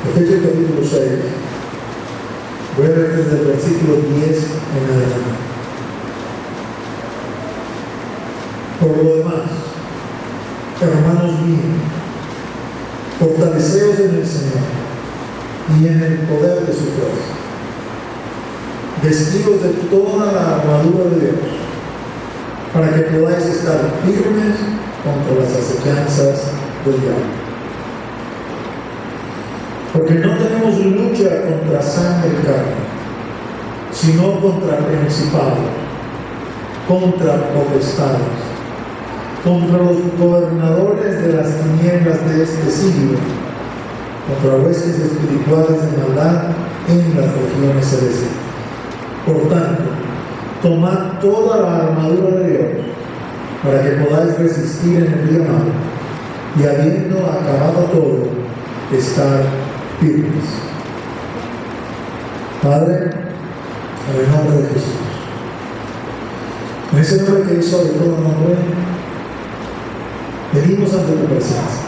Efesios capítulo 6. Voy a leer desde el versículo 10 en adelante. Por lo demás, hermanos míos, fortaleceos en el Señor y en el poder de su fuerza. Vestidos de toda la armadura de Dios, para que podáis estar firmes contra las acechanzas del diablo. Porque no tenemos lucha contra sangre y carne, sino contra principados, contra potestades, contra los gobernadores de las tinieblas de este siglo, contra huestes espirituales de maldad en las regiones celestes. Por tanto, tomad toda la armadura de Dios, para que podáis resistir en el día malo, y habiendo acabado todo, estar firmes. Padre, en el nombre de Jesús, en ese nombre que es sobre todo nombre, venimos ante tu presencia.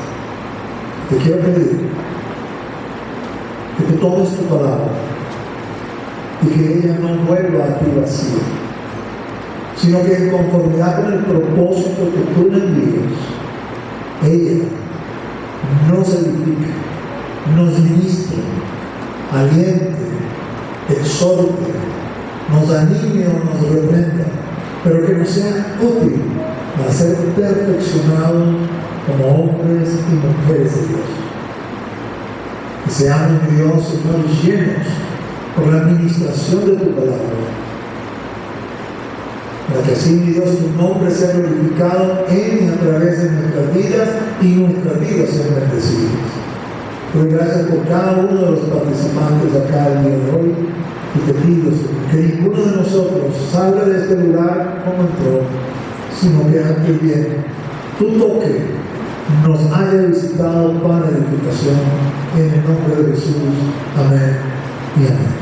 Te quiero pedir que tú tomes tu palabra y que ella no vuelva a ti vacía, sino que en conformidad con el propósito que tú le envías, ella nos edifique, nos ministre, aliente, exhorte, nos anime o nos reprenda, pero que nos sea útil para ser perfeccionados como hombres y mujeres de Dios. Que seamos, Dios, Señor, llenos por la administración de tu palabra, para que así, mi Dios, tu nombre sea glorificado en y a través de nuestras vidas y nuestras vidas sean bendecidas. Doy gracias por cada uno de los participantes acá el día de hoy y te pido, Señor, que ninguno de nosotros salga de este lugar como entró, sino que antes bien tu toque nos haya visitado para edificación, en el nombre de Jesús. Amén y amén.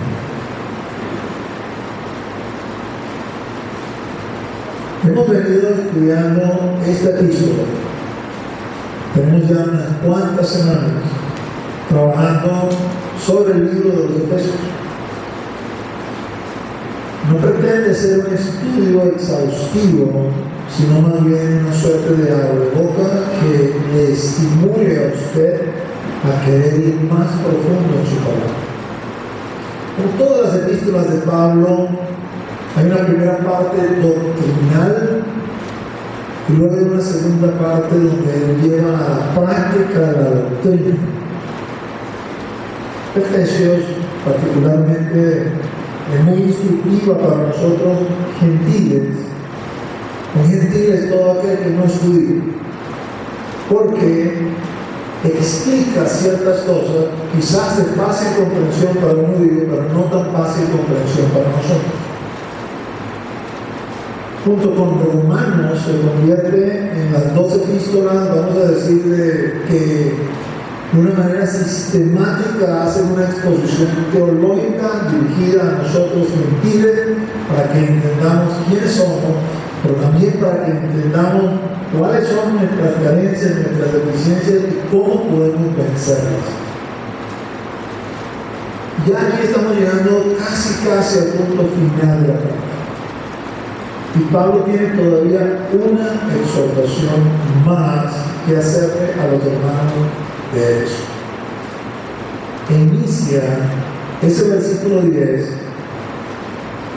Hemos venido estudiando esta epístola. Tenemos ya unas cuantas semanas trabajando sobre el libro de los Efesios. No pretende ser un estudio exhaustivo, sino más bien una suerte de abre-boca que le estimule a usted a querer ir más profundo en su palabra. Como todas las epístolas de Pablo, hay una primera parte doctrinal y luego hay una segunda parte donde él lleva a la práctica de la doctrina. Efesios, particularmente, es muy instructiva para nosotros gentiles, un gentil es todo aquel que no es judío, porque explica ciertas cosas, quizás de fácil comprensión para un judío, pero no tan fácil comprensión para nosotros. Junto con Romanos se convierte en las dos epístolas, vamos a decir, que de una manera sistemática hacen una exposición teológica dirigida a nosotros gentiles para que entendamos quiénes somos, pero también para que entendamos cuáles son nuestras carencias, nuestras deficiencias y cómo podemos vencerlas. Ya aquí estamos llegando casi al punto final de la carta. Y Pablo tiene todavía una exhortación más que hacerle a los hermanos de eso. Inicia ese versículo 10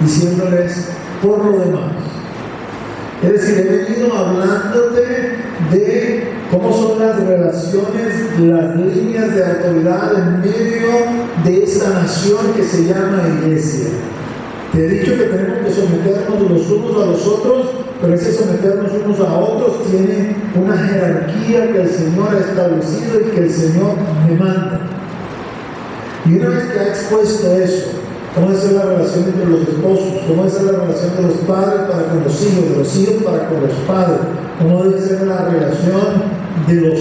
diciéndoles por lo demás. Es decir, he venido hablándote de cómo son las relaciones, las líneas de autoridad en medio de esta nación que se llama Iglesia. Te he dicho que tenemos que someternos los unos a los otros, pero ese someternos unos a otros tiene una jerarquía que el Señor ha establecido y que el Señor me manda. Y una vez que ha expuesto eso, cómo debe ser la relación entre los esposos, cómo debe ser la relación de los padres para con los hijos para con los padres, cómo debe ser la relación de los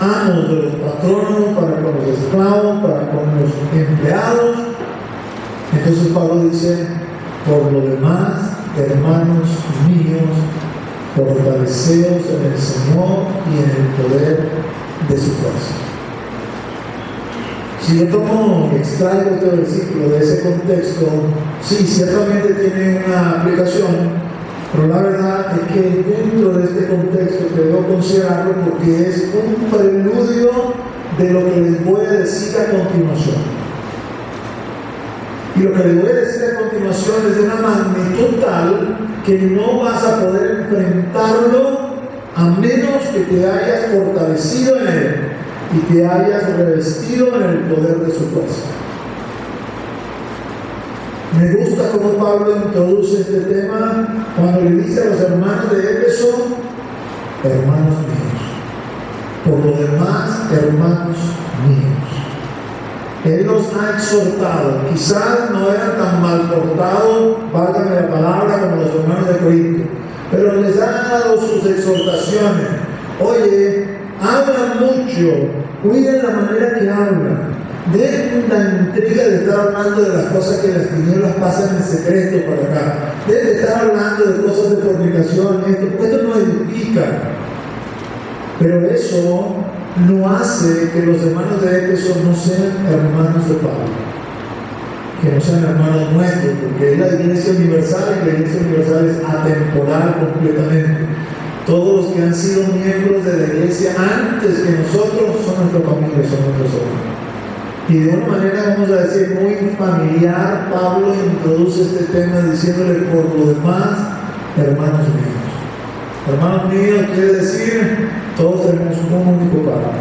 amos, de los patronos para con los esclavos, para con los empleados. Entonces Pablo dice: por lo demás, hermanos míos, fortaleceos en el Señor y en el poder de su fuerza. Si yo extraigo este versículo de ese contexto, sí, ciertamente tiene una aplicación, pero la verdad es que dentro de este contexto debo considerarlo porque es un preludio de lo que les voy a decir a continuación. Y lo que les voy a decir a continuación es de una magnitud tal que no vas a poder enfrentarlo a menos que te hayas fortalecido en él y te hayas revestido en el poder de su fuerza. Me gusta cómo Pablo introduce este tema cuando le dice a los hermanos de Éfeso, hermanos míos. Por lo demás, hermanos míos. Él los ha exhortado. Quizás no eran tan mal portados, válgame la palabra, como los hermanos de Corinto, pero les ha dado sus exhortaciones. Oye, hablan mucho, cuiden la manera que hablan. Dejen la intriga de estar hablando de las cosas que las tinieblas pasan en secreto para acá. Dejen de estar hablando de cosas de fornicación, esto no edifica. Pero eso no hace que los hermanos de Éfeso no sean hermanos de Pablo, que no sean hermanos nuestros, porque es la iglesia universal y la iglesia universal es atemporal completamente. Todos los que han sido miembros de la iglesia antes que nosotros son nuestra familia, son nuestros hermanos. Y de una manera, vamos a decir, muy familiar, Pablo introduce este tema diciéndole, por lo demás, hermanos míos. Hermanos míos quiere decir, todos tenemos un único Padre,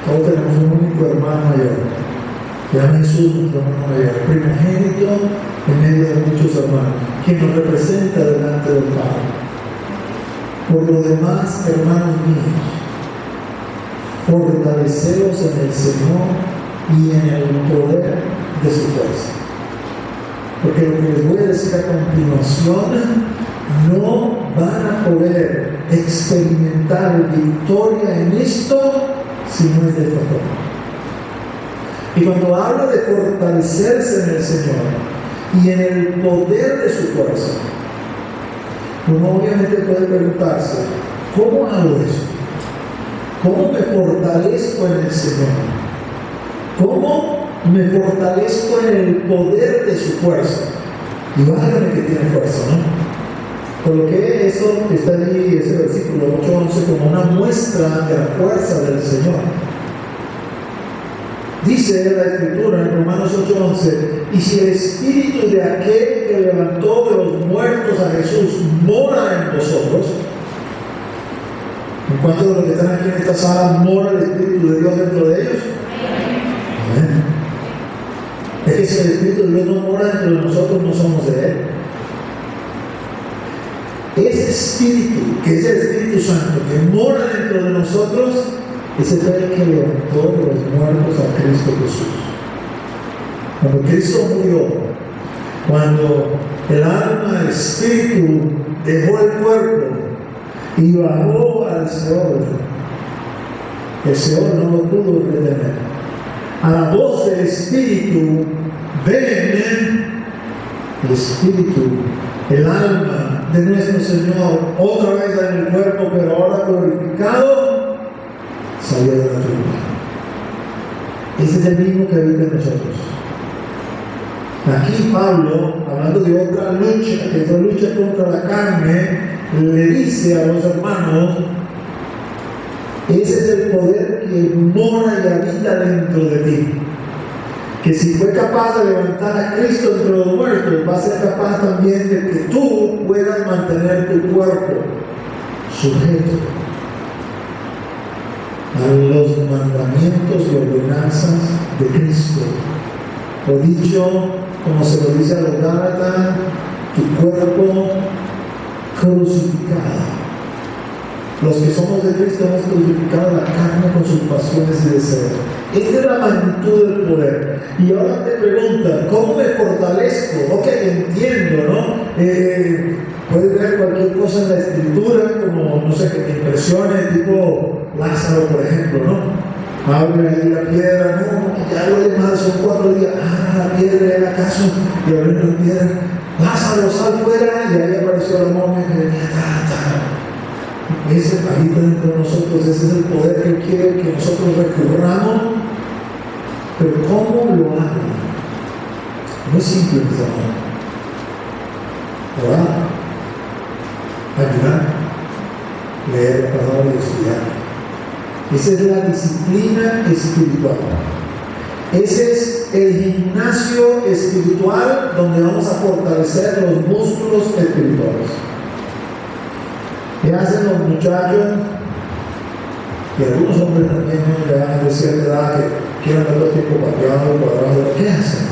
todos tenemos un único hermano mayor. Se llama Jesús, nuestro hermano mayor, primogénito en medio de muchos hermanos, quien nos representa delante del Padre. Por lo demás, hermanos míos, fortaleceros en el Señor y en el poder de su fuerza. Porque lo que les voy a decir a continuación, no van a poder experimentar victoria en esto si no es de esta forma. Y cuando habla de fortalecerse en el Señor y en el poder de su fuerza, uno obviamente puede preguntarse, ¿cómo hago eso? ¿Cómo me fortalezco en el Señor? ¿Cómo me fortalezco en el poder de su fuerza? Y válgame que tiene fuerza, ¿no? Coloqué eso que está ahí, ese versículo 8:11, como una muestra de la fuerza del Señor. Dice la Escritura en Romanos 8:11, y si el espíritu de aquel que levantó de los muertos a Jesús mora en vosotros, ¿en cuántos de los que están aquí en esta sala mora el Espíritu de Dios dentro de ellos? Amén. Es que si el Espíritu de Dios no mora dentro de nosotros, no somos de Él. Ese Espíritu, que es el Espíritu Santo, que mora dentro de nosotros, ese fue el que levantó de los muertos a Cristo Jesús. Cuando Cristo murió, cuando el alma, el espíritu dejó el cuerpo y bajó al Seol, el Seol no lo pudo retener. A la voz del Espíritu, ven el Espíritu, el alma de nuestro Señor, otra vez en el cuerpo, pero ahora glorificado, salió de la tumba. Ese es el mismo que habita en nosotros. Aquí Pablo, hablando de otra lucha, que es la lucha contra la carne, le dice a los hermanos, ese es el poder que mora y habita dentro de ti. Que si fue capaz de levantar a Cristo entre los muertos, va a ser capaz también de que tú puedas mantener tu cuerpo sujeto a los mandamientos y ordenanzas de Cristo. O dicho, como se lo dice a los Gálatas, tu cuerpo crucificado. Los que somos de Cristo hemos crucificado la carne con sus pasiones y deseos. Esta es la magnitud del poder. Y ahora te preguntan, ¿cómo me fortalezco? Ok, entiendo, ¿no? Puedes ver cualquier cosa en la Escritura, como, no sé, que te impresione, tipo Lázaro, por ejemplo, ¿no? Abre ahí la piedra, no, ya duele mal, son 4 días. Ah, la piedra era acaso, y abriendo la piedra. Lázaro, sal fuera, y ahí apareció la momia que venía, Ese habita dentro de nosotros, ese es el poder que quiere que nosotros recurramos Pero ¿cómo lo hago? No es simple, mis hermanos. Orar, ayudar, leer la palabra y estudiar. Esa es la disciplina espiritual. Ese es el gimnasio espiritual donde vamos a fortalecer los músculos espirituales. ¿Qué hacen los muchachos? Y algunos hombres también, ya de cierta edad, que quieren ver todo el tiempo pateado, cuadrado. ¿Qué hacen?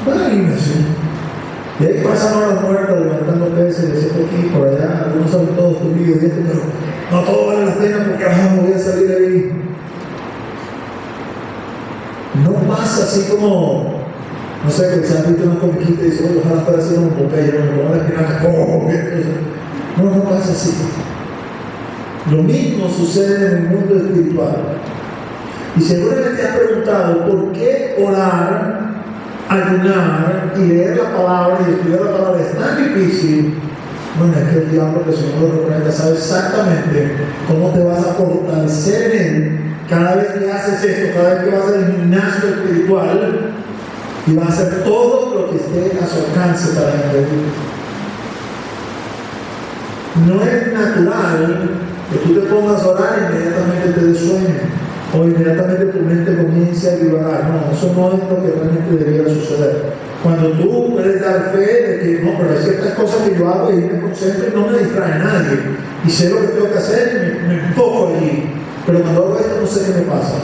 Van al gimnasio. Y ahí pasan horas muertas levantando pesos y haciendo aquí por allá. Algunos saben todos tupidos y esto, pero no todo vale la pena porque voy a salir de ahí. No pasa así como, no sé, que se han visto una comiquita y dicen, oye, ojalá fuera así como Popeye, no me pongo la espinaca, no pasa así. Lo mismo sucede en el mundo espiritual. Y seguramente te has preguntado, ¿por qué orar, ayunar y leer la palabra y estudiar la palabra es tan difícil? Bueno, es que el diablo, que el Señor lo reprenda, sabe exactamente cómo te vas a fortalecer en él cada vez que haces esto, cada vez que vas al gimnasio espiritual, y va a hacer todo lo que esté a su alcance para impedir. No es natural que tú te pongas a orar y inmediatamente te des sueño, o inmediatamente tu mente comience a divagar. No, eso no es lo que realmente debería suceder. Cuando tú puedes dar fe de que no, pero hay ciertas cosas que yo hago y me concentro y no me distrae nadie, y sé lo que tengo que hacer y me enfoco allí. Pero cuando hago esto no sé qué me pasa.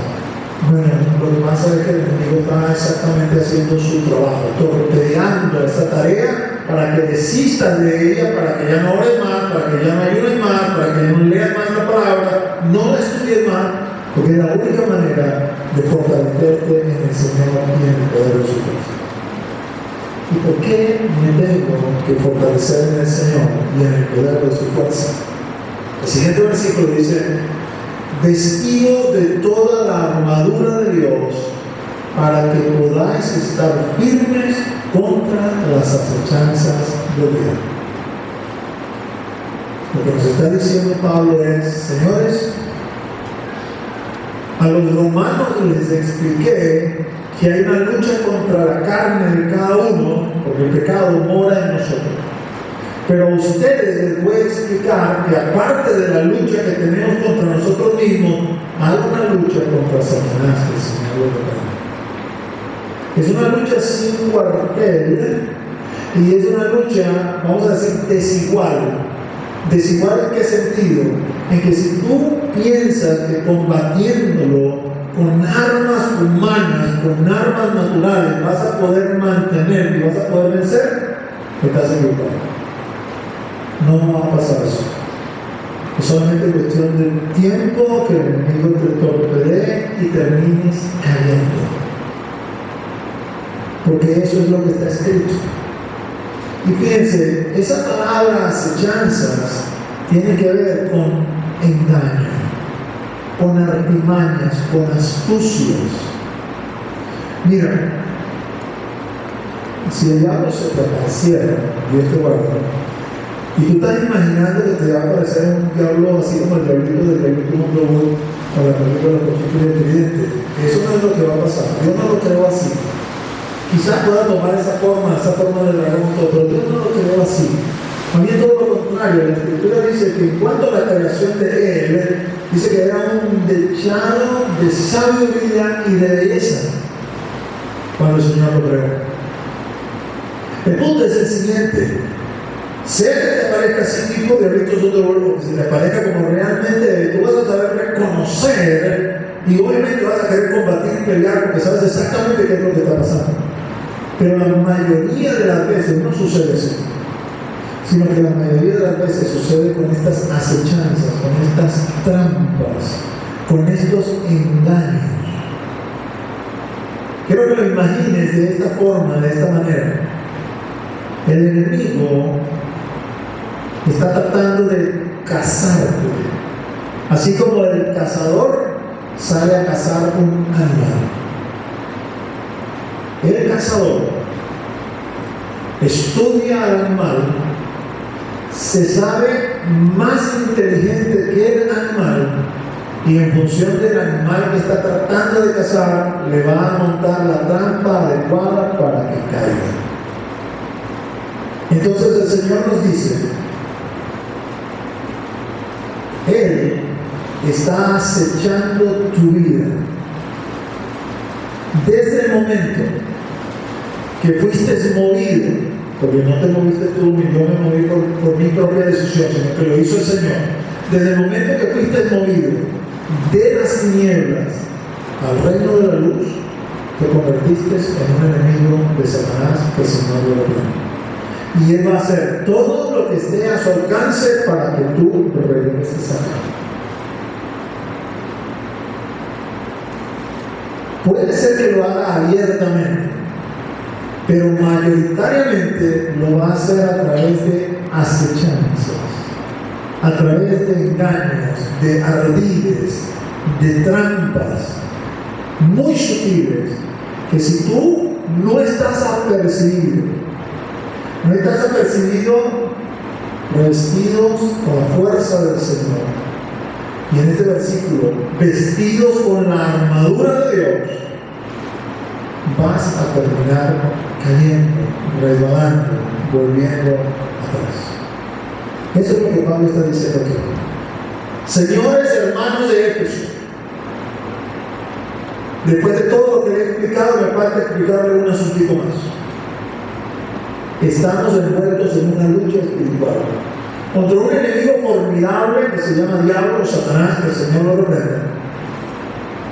Bueno, lo que pasa es que el enemigo está exactamente haciendo su trabajo, torpedeando esa tarea para que desistas de ella, para que ya no ores más, para que ya no ayunes más, para que ya no leas más la palabra, no la estudies más, porque es la única manera de fortalecerte en el Señor y en el poder de su fuerza. ¿Y por qué me tengo que fortalecer en el Señor y en el poder de su fuerza? El siguiente versículo dice: vestido de toda la armadura de Dios, para que podáis estar firmes contra las acechanzas del diablo. Lo que nos está diciendo Pablo es: señores, a los romanos les expliqué que hay una lucha contra la carne de cada uno, porque el pecado mora en nosotros. Pero a ustedes les voy a explicar que aparte de la lucha que tenemos contra nosotros mismos, hay una lucha contra Satanás, que el Señor lo reprenda. Es una lucha sin cuartel y es una lucha, vamos a decir, desigual. ¿Desigual en qué sentido? En que si tú piensas que combatiéndolo con armas humanas, con armas naturales, vas a poder mantener y vas a poder vencer, estás equivocado. No va a pasar eso. Es solamente cuestión de tiempo que el enemigo te torpedee y termines cayendo. Porque eso es lo que está escrito. Y fíjense, esa palabra acechanzas tiene que ver con engaño, con artimañas, con astucias. Mira, si el diablo se te apareciera, Dios te guarda, y tú estás imaginando que te va a aparecer un diablo así como el diablito del diablito mundo con la película de los cochitos y el tridente. Eso no es lo que va a pasar. Yo no lo creo así. Quizás pueda tomar esa forma del dragón, pero yo no lo creo así. A mí es todo lo contrario. La Escritura dice que en cuanto a la creación de él, dice que era un dechado de sabiduría y de belleza cuando el Señor lo creó. El punto es el siguiente: sea que te aparezca así tipo de ritos o de oro, que se te aparezca como realmente, tú vas a saber reconocer y obviamente vas a querer combatir y pelear porque sabes exactamente qué es lo que está pasando. Pero la mayoría de las veces no sucede así, sino que la mayoría de las veces sucede con estas acechanzas, con estas trampas, con estos engaños. Quiero que lo imagines de esta forma, de esta manera. El enemigo está tratando de cazarte, así como el cazador sale a cazar un animal. El cazador estudia al animal, se sabe más inteligente que el animal, y en función del animal que está tratando terminando de cazar, le va a montar la trampa adecuada para que caiga. Entonces el Señor nos dice, Él está acechando tu vida. Desde el momento que fuiste movido, porque no te moviste tú, ni yo me moví por mi propia decisión, sino que lo hizo el Señor. Desde el momento que fuiste movido de las tinieblas al reino de la luz, te convertiste en un enemigo de Satanás que el Señor lo ordena. Y Él va a hacer todo lo que esté a su alcance para que tú regreses a Él. Puede ser que lo haga abiertamente, pero mayoritariamente lo va a hacer a través de acechanzas, a través de engaños, de ardides, de trampas muy sutiles, que si tú no estás apercibido, revestidos con la fuerza del Señor, y en este versículo, vestidos con la armadura de Dios, vas a terminar cayendo, resbalando, volviendo atrás. Eso es lo que Pablo está diciendo aquí. Señores hermanos de Éfeso, después de todo lo que le he explicado, me falta explicarle un asuntico más. Estamos envueltos en una lucha espiritual contra un enemigo formidable que se llama diablo o Satanás, que el Señor lo reprenda,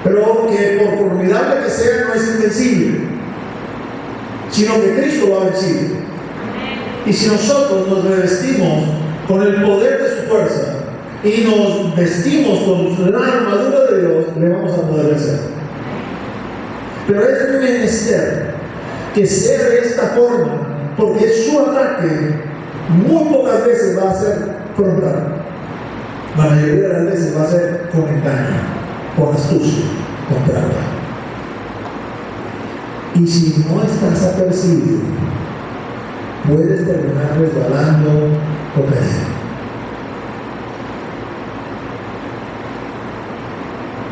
pero que por formidable que sea no es invencible, sino que Cristo lo ha vencido. Y si nosotros nos revestimos con el poder de su fuerza y nos vestimos con la armadura de Dios, le vamos a poder vencer. Pero es menester que sea de esta forma, porque su ataque muy pocas veces va a ser frontal. La mayoría de las veces va a ser con engaño, con astucia, con trampa. Y si no estás apercibido, puedes terminar resbalando o cayendo.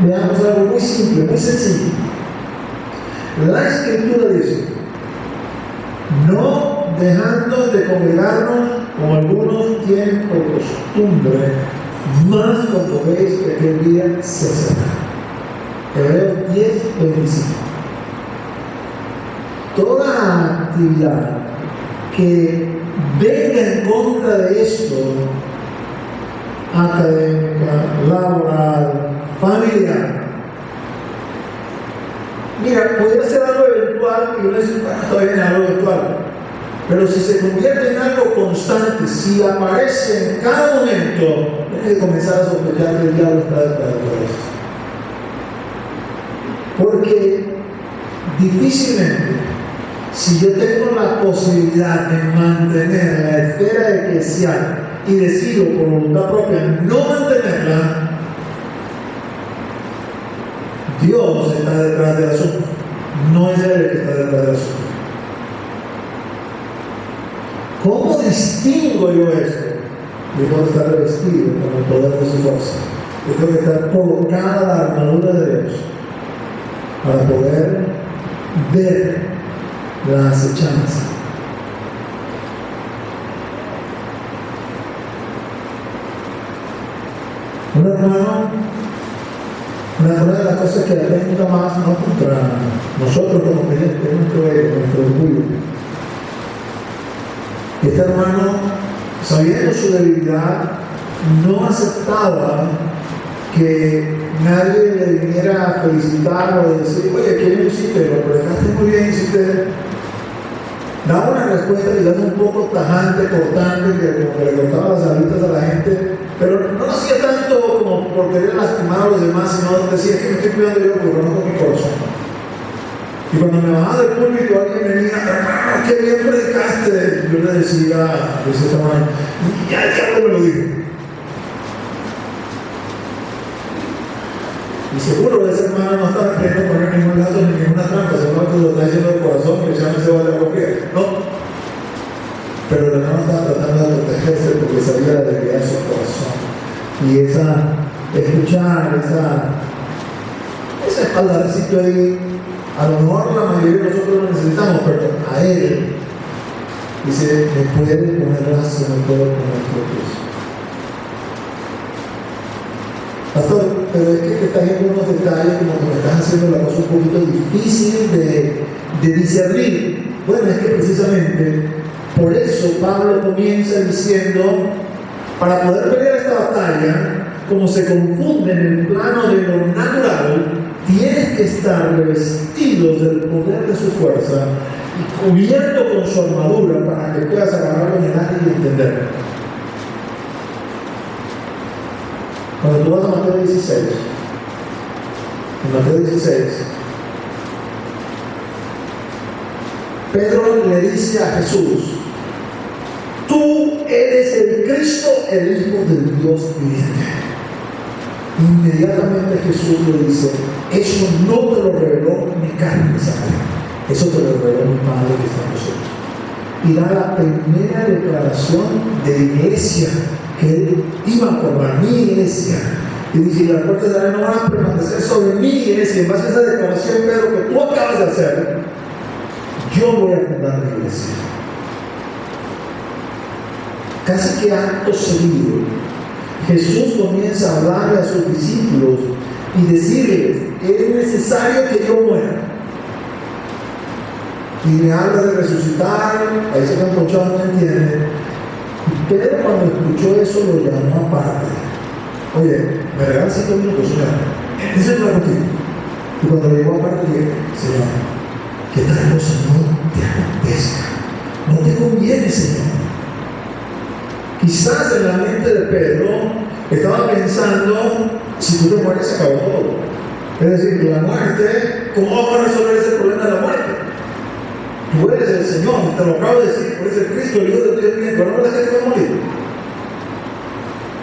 Veamos algo muy simple, muy sencillo. La Escritura dice: no dejando de congregarnos como algunos tienen por costumbre, más cuando veis que aquel día se acerca. Hebreos 10:25. Toda actividad que venga en contra de esto, académica, laboral, familiar, mira, pudiera ser algo eventual y uno dice, bueno, todavía es algo eventual, pero si se convierte en algo constante, si aparece en cada momento, hay que comenzar a sospechar que el diablo está detrás de todo esto. Porque difícilmente, si yo tengo la posibilidad de mantener la esfera eclesial y decido por voluntad propia no mantenerla, Dios está detrás del asunto, no es Él el que está detrás del asunto. ¿Cómo distingo yo esto? Yo tengo que estar revestido con el poder de su fuerza. Yo tengo que estar colocada la armadura de Dios para poder ver la acechanza. Un hermano, una de las cosas que atenta más, no contra nosotros como creyentes, es nuestro orgullo. Este hermano, sabiendo su debilidad, no aceptaba que nadie le viniera a felicitar o decir, oye, qué bien hiciste, lo predicaste muy bien, hiciste. Daba una respuesta quizás un poco tajante, cortante, que como que le cortaba las alitas a la gente, pero no lo hacía tanto como por querer lastimar a los demás, sino decía que me estoy cuidando yo porque conozco mi corazón. Y cuando me bajaba del púlpito, alguien me venía, hermano, qué bien predicaste. Yo le decía, hermano, ya el diablo me lo dijo. Y seguro ese hermano no estaba queriendo poner ningún gato ni ninguna trampa, seguro que lo está haciendo de corazón, que ya no se va a la copia. No. Pero el hermano estaba tratando de protegerse porque sabía la debilidad de su corazón. Y escuchar esa espaldarcito ahí. A lo mejor la mayoría de nosotros lo necesitamos, pero a Él dice, me puede poner lazo, me puede poner cruz. Pastor, pero es que te estás viendo unos detalles como que me estás haciendo la cosa un poquito difícil de discernir. Bueno, es que precisamente por eso Pablo comienza diciendo, para poder pelear esta batalla, como se confunde en el plano de lo natural, tienes que estar revestidos del poder de su fuerza y cubierto con su armadura para que puedas agarrarlo en el área y entender. Cuando tú vas a Mateo 16, en Mateo 16, Pedro le dice a Jesús, tú eres el Cristo, el Hijo del Dios viviente. Inmediatamente Jesús le dice, eso no te lo reveló mi carne ni sangre, eso te lo reveló mi Padre que está en los cielos. Y da la primera declaración de iglesia que él iba a formar, mi iglesia. Y dice, las puertas de la no van a permanecer sobre mi iglesia. En base a esa declaración, Pedro, que tú acabas de hacer, yo voy a fundar mi iglesia. Casi que acto seguido, Jesús comienza a hablarle a sus discípulos y decirles, es necesario que yo muera. Y le habla de resucitar, ahí se han ponchado, no entiende. Y Pedro, cuando escuchó eso, lo llamó aparte. Oye, me regalas 5 minutos, Señor. Ese es el contigo. Y cuando le llegó aparte, le dije, Señor, que tal cosa no te acontezca. No te conviene, Señor. Quizás en la mente de Pedro estaba pensando, si tú te mueres, se acabó todo. Es decir, la muerte, ¿cómo vamos a resolver ese problema de la muerte? Tú eres el Señor, te lo acabo de decir, tú eres el Cristo, el Hijo de Dios viviente, pero no la gente va a morir.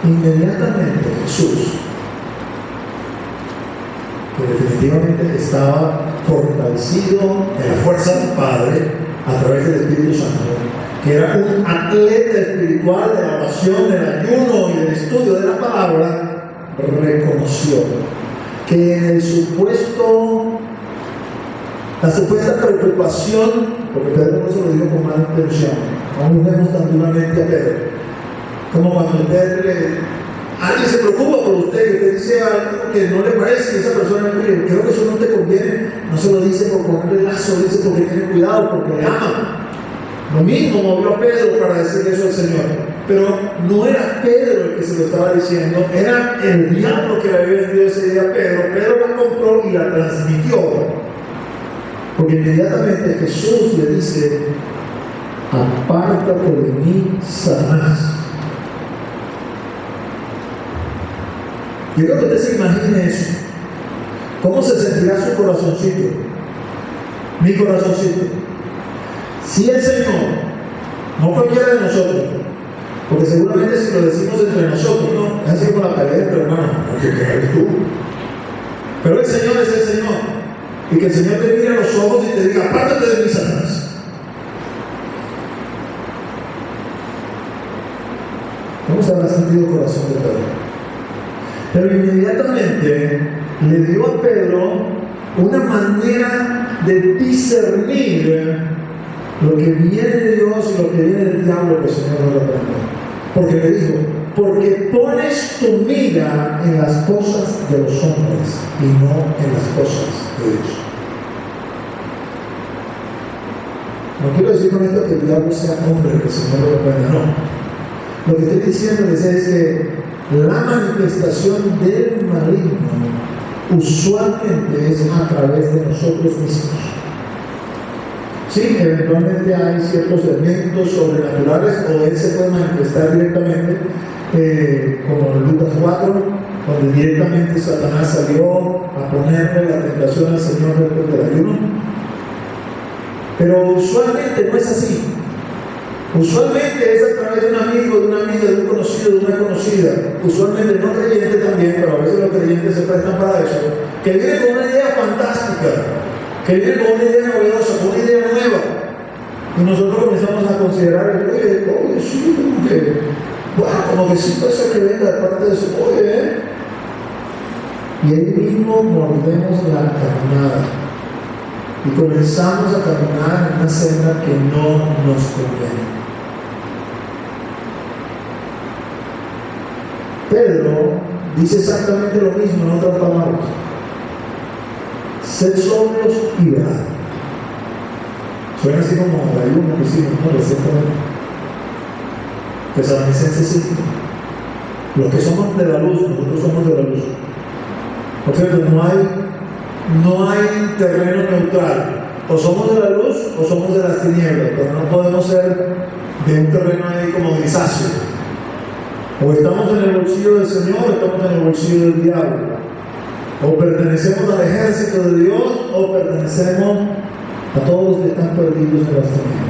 Inmediatamente Jesús, que definitivamente estaba fortalecido en la fuerza del Padre a través del Espíritu Santo, que era un atleta espiritual de la oración, del ayuno y del estudio de la palabra, reconoció que en el la supuesta preocupación, porque Pedro por eso lo dijo con mala intención, no vemos tan duramente a Pedro, como cuando alguien se preocupa por usted y usted dice algo que no le parece que esa persona es mire, creo que eso no te conviene, no se lo dice por ponerle lazo, lo dice porque tiene cuidado, porque le ama. Lo mismo movió a Pedro para decirle eso al Señor, pero no era Pedro el que se lo estaba diciendo, era el diablo que le había vendido ese día a Pedro. Pedro la compró y la transmitió, porque inmediatamente Jesús le dice, apártate de mí, Satanás. Yo creo que usted se imagine eso. ¿Cómo se sentirá su corazoncito? Mi corazoncito. Si el Señor, no cualquiera de nosotros, porque seguramente si lo decimos entre nosotros, no, es así con la pelea entre hermanos, porque eres tú. Pero el Señor es el Señor, y que el Señor te mire a los ojos y te diga, apártate de mí, Satanás. ¿Cómo se habrá sentido el corazón de Pedro? Pero inmediatamente le dio a Pedro una manera de discernir lo que viene de Dios y lo que viene del diablo, que el Señor no lo aprende. Porque le dijo, porque pones tu mira en las cosas de los hombres y no en las cosas de Dios. No quiero decir con esto que el diablo sea hombre, que el Señor lo aprenda, no. Lo que estoy diciéndoles es que la manifestación del maligno usualmente es a través de nosotros mismos. Sí, eventualmente hay ciertos elementos sobrenaturales o él se puede manifestar directamente, como en Lucas 4, donde directamente Satanás salió a ponerle la tentación al Señor después del ayuno. Pero usualmente no es así. Usualmente es a través de un amigo, de una amiga, de un conocido, de una conocida, usualmente no creyente también, pero a veces los creyentes se prestan para eso, que viene con una idea fantástica, que viene con una idea novedosa, con una idea nueva, y nosotros comenzamos a considerar, oye, sí, como que sí puede ser que venga de parte de eso, oye, y ahí mismo mordemos la carnada y comenzamos a caminar en una senda que no nos conviene. Pedro dice exactamente lo mismo en otras palabras: sed sobrios y velad. Suena así como la ayuno que hicimos, ¿no? Recientemente. Tesalonicenses 5. Los que somos de la luz, nosotros somos de la luz. Por cierto, no hay terreno neutral. O somos de la luz o somos de las tinieblas, pero no podemos ser de un terreno ahí como grisáceo. O estamos en el bolsillo del Señor o estamos en el bolsillo del diablo. O pertenecemos al ejército de Dios o pertenecemos a todos los que están perdidos en las tinieblas.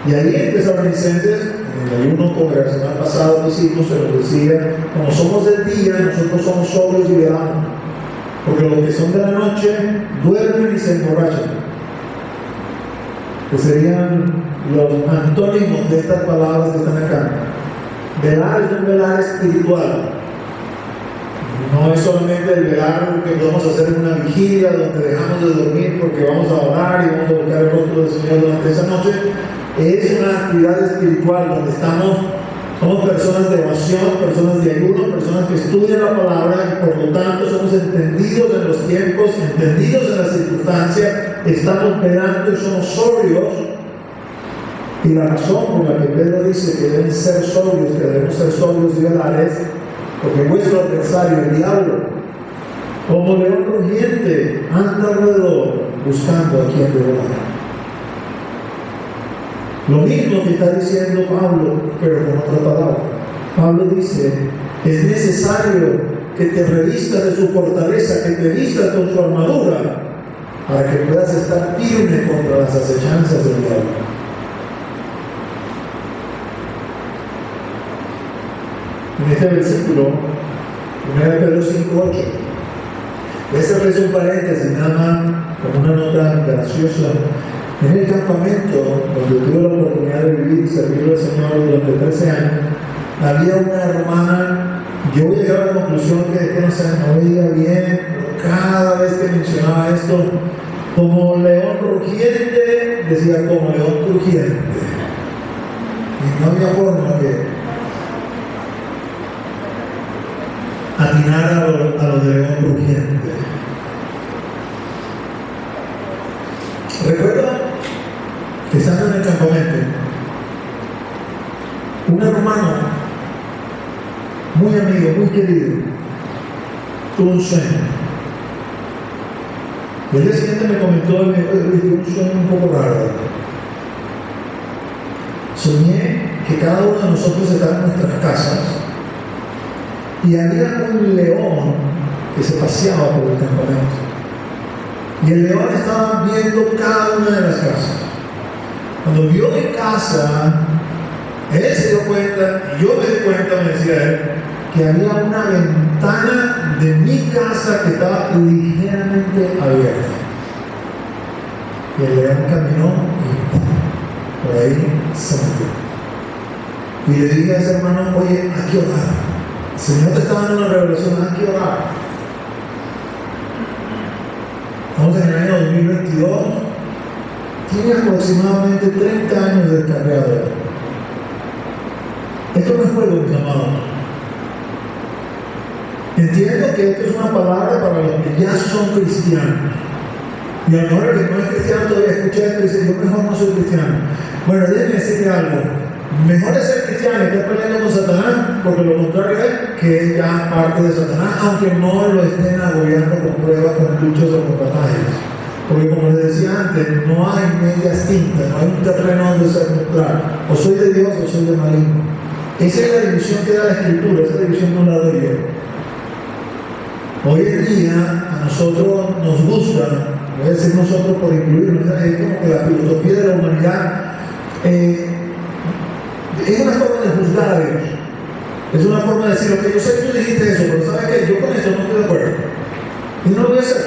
Y ahí en Tesalonicenses, en el ayuno congregacional pasado que hicimos, se nos decía: como somos del día, nosotros somos sobrios y velamos, porque los que son de la noche duermen y se emborrachan. Que serían los antónimos de estas palabras que están acá. Velar es un velar espiritual. No es solamente el velar que podemos hacer en una vigilia donde dejamos de dormir porque vamos a orar y vamos a buscar el rostro del Señor durante esa noche. Es una actividad espiritual donde somos personas de oración, personas de ayuno, personas que estudian la palabra y por lo tanto somos entendidos en los tiempos, entendidos en las circunstancias, estamos velando y somos sobrios. Y la razón por la que Pedro dice que deben ser sobrios, que debemos ser sobrios y velar, es porque vuestro adversario, el diablo, como león rugiente, anda alrededor buscando a quien devorar. Lo mismo que está diciendo Pablo, pero con otra palabra. Pablo dice: es necesario que te revistas de su fortaleza, que te vistas con su armadura, para que puedas estar firme contra las acechanzas del diablo. En este versículo, 1 Pedro 5:8, ese es un paréntesis, nada más como una nota graciosa. En el campamento donde tuve la oportunidad de vivir y servir al Señor durante 13 años, había una hermana. Yo voy a llegar a la conclusión que no sé, no veía bien, pero cada vez que mencionaba esto, como león rugiente, decía como león crujiente. Y no había forma que atinar a lo de león rugiente. Recuerdo que estando en el campamento, un hermano muy amigo, muy querido, tuvo un sueño. Y el día siguiente me comentó y me dijo: un sueño un poco raro. Soñé que cada uno de nosotros estaba en nuestras casas y había un león que se paseaba por el campamento. Y el león estaba viendo cada una de las casas. Cuando vio mi casa, él se dio cuenta, y yo me di cuenta, me decía él, que había una ventana de mi casa que estaba ligeramente abierta. Y el león caminó y por ahí se metió. Y le dije a ese hermano: oye, hay que orar. El Señor te está dando una revelación, hay que orar. Estamos en el año 2022, tiene aproximadamente 30 años de carrera. Esto no es juego, mis amados. Entiendo que esto es una palabra para los que ya son cristianos. Y a lo mejor el que no es cristiano todavía escucha esto y dice: yo mejor no soy cristiano. Bueno, déjenme decirle algo. Mejor es ser cristiano y estar peleando con Satanás, porque lo contrario es que es ya parte de Satanás, aunque no lo estén agobiando con pruebas, con luchas o con batallas. Porque como les decía antes, no hay medias tintas, no hay un terreno donde ser neutral. O soy de Dios o soy de maligno. Esa es la división que da la Escritura, esa división no la doy yo. Hoy en día a nosotros nos gusta, voy a decir nosotros por incluirnos, es como que la filosofía de la humanidad es una forma de juzgar a Dios. Es una forma de decir: ok, yo sé que tú dijiste eso, pero ¿sabes qué? Yo con esto no estoy de acuerdo. Y no lo voy a hacer.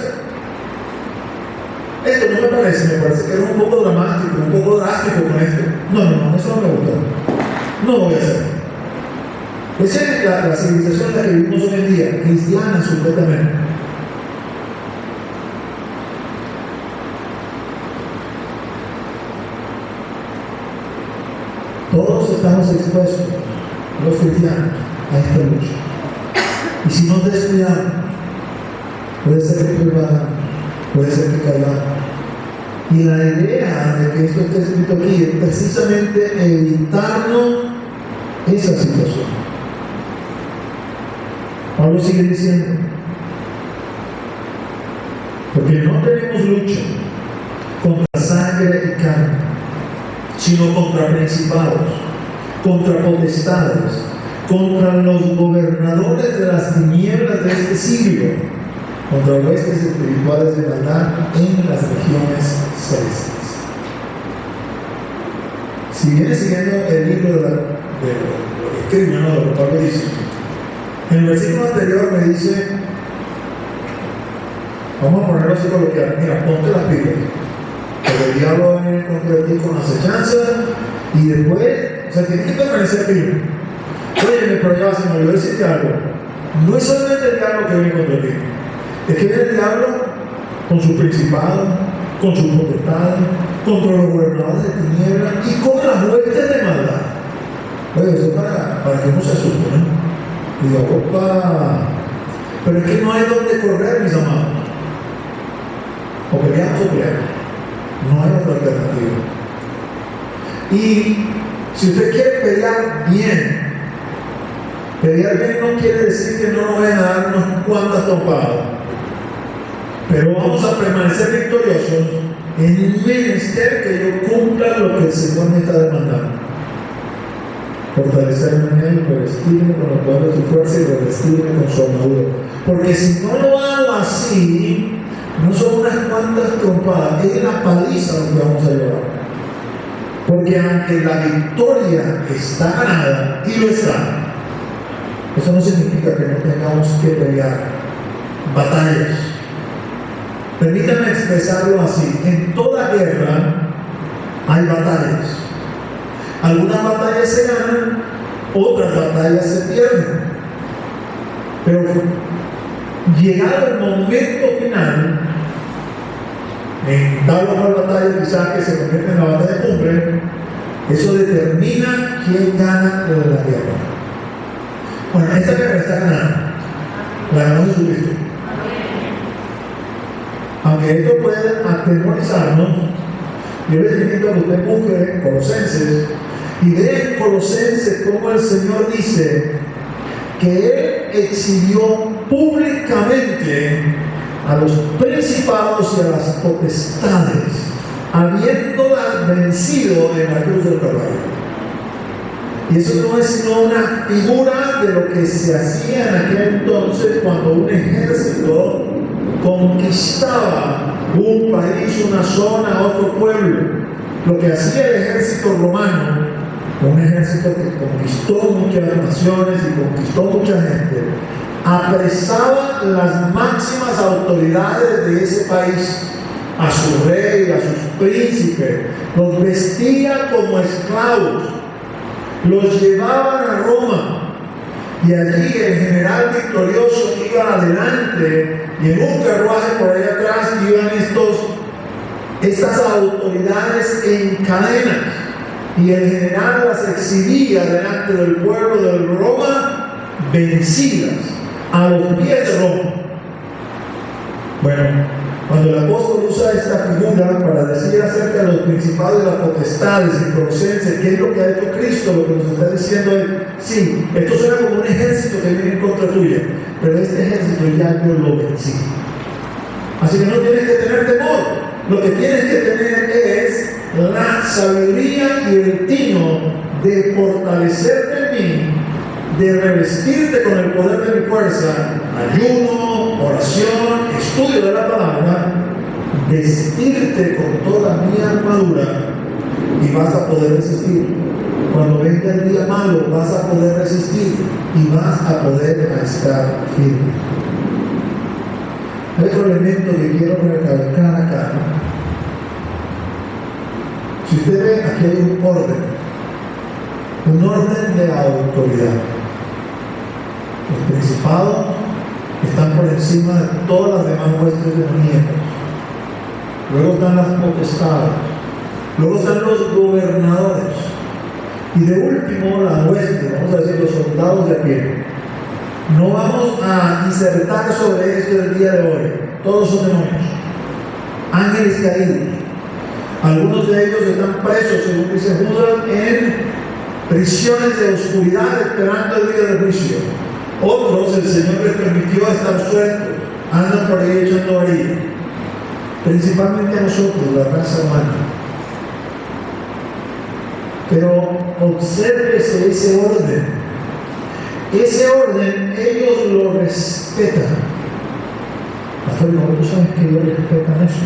Esto no me parece que era un poco dramático, un poco drástico con esto. No, eso no me gusta. No lo voy a hacer. Esa es la civilización en la que vivimos hoy en día, cristiana supuestamente. estamos expuestos, los cristianos, a esta lucha. Y si nos descuidamos, puede ser que perdamos, puede ser que caigamos. Y la idea de que esto esté escrito aquí es precisamente evitarnos esa situación. Pablo sigue diciendo, porque no tenemos lucha contra sangre y carne, sino contra principados, contra potestades, contra los gobernadores de las tinieblas de este siglo, contra huestes espirituales de maldad en las regiones celestes. Si vienes siguiendo el libro de lo que escribe, ¿no? Lo que Pablo dice, en el versículo anterior me dice, vamos a ponerlo así coloquial, mira, ponte las pilas, porque el diablo va a venir contra ti con acechanza y después, o sea, tienes que permanecer firme. Oye, pero ya se me olvidó decirte algo, no es solamente el diablo que viene contra ti, es que viene el diablo con sus principados, con sus potestades, contra los gobernadores de tinieblas y con las huestes de maldad. Oye, eso es para que no se asuste, ¿no? Digo, opa, pero es que no hay donde correr, mis amados. O peleamos o peleamos. No hay otra alternativa. Y si usted quiere pelear bien no quiere decir que no nos vayan a dar unas cuantas trompadas. Pero vamos a permanecer victoriosos en el menester que yo cumpla lo que el Señor me está demandando. Fortalecerme en Él, revestirme con el poder de su fuerza y revestirme con su armadura. Porque si no lo hago así, no son unas cuantas trompadas, es la paliza lo que vamos a llevar. Porque aunque la victoria está ganada, y lo está, eso no significa que no tengamos que pelear batallas. Permítanme expresarlo así: en toda guerra hay batallas. Algunas batallas se ganan, otras batallas se pierden. Pero llegado el momento final, en tal o cual batalla quizás que se convierte en la batalla de cumbre, eso determina quién gana la guerra. Bueno, esta guerra está ganada, la ganó Jesucristo. Aunque esto puede atemorizarnos, yo les invito a que usted busque Colosenses y vea en Colosenses cómo el Señor dice que Él exhibió públicamente a los principados y a las potestades, habiéndolas vencido en la cruz del Calvario. Y eso no es sino una figura de lo que se hacía en aquel entonces cuando un ejército conquistaba un país, una zona, otro pueblo. Lo que hacía el ejército romano, un ejército que conquistó muchas naciones y conquistó mucha gente, apresaba las máximas autoridades de ese país, a su rey, a sus príncipes, los vestía como esclavos, los llevaban a Roma, y allí el general victorioso iba adelante y en un carruaje por ahí atrás iban estas autoridades en cadenas, y el general las exhibía delante del pueblo de Roma vencidas a los pies de Roma. Bueno, cuando el apóstol usa esta figura para decir acerca de los principados y las potestades en Colosenses, ¿qué es lo que ha hecho Cristo? Lo que nos está diciendo es, sí, esto suena como un ejército que viene en contra tuya, pero este ejército ya yo lo vencí. Así que no tienes que tener temor. Lo que tienes que tener es la sabiduría y el tino de fortalecerte en mí, de revestirte con el poder de mi fuerza, ayuno, oración, estudio de la palabra, vestirte con toda mi armadura y vas a poder resistir. Cuando venga el día malo vas a poder resistir y vas a poder estar firme. Hay otro elemento que quiero recalcar acá. Si usted ve, aquí hay un orden de autoridad. Los principados están por encima de todas las demás huestes demoníacas. Luego están las potestades. Luego están los gobernadores. Y de último, la hueste, vamos a decir, los soldados de a pie. No vamos a disertar sobre esto el día de hoy. Todos son demonios, ángeles caídos. Algunos de ellos están presos, según dice Judas, en prisiones de oscuridad esperando el día del juicio. Otros, el Señor les permitió estar sueltos, andan por ahí echando varilla. Principalmente a nosotros, la raza humana. Pero obsérvese ese orden. Ese orden ellos lo respetan. Pastor, ¿tú sabes que ellos respetan eso?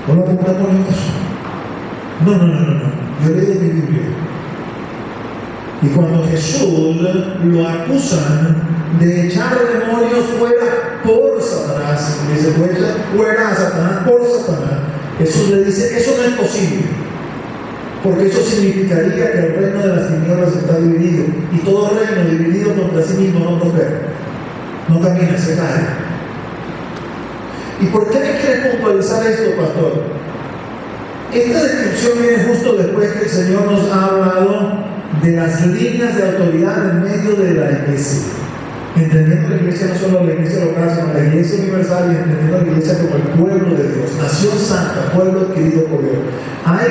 ¿O lo compramos en eso? No. Yo leí de mi Biblia. Y cuando Jesús lo acusan de echar demonios fuera por Satanás, y se puede echar fuera a Satanás por Satanás, Jesús le dice, eso no es posible. Porque eso significaría que el reino de las tinieblas está dividido. Y todo reino dividido contra sí mismo no prospera. No camina, se cae. ¿Y por qué me quiere puntualizar esto, pastor? Esta descripción viene justo después que el Señor nos ha hablado de las líneas de autoridad en medio de la iglesia. Entendiendo la iglesia no solo la iglesia local, sino la iglesia universal, y entendiendo la iglesia como el pueblo de Dios, nación santa, pueblo adquirido por Dios. Hay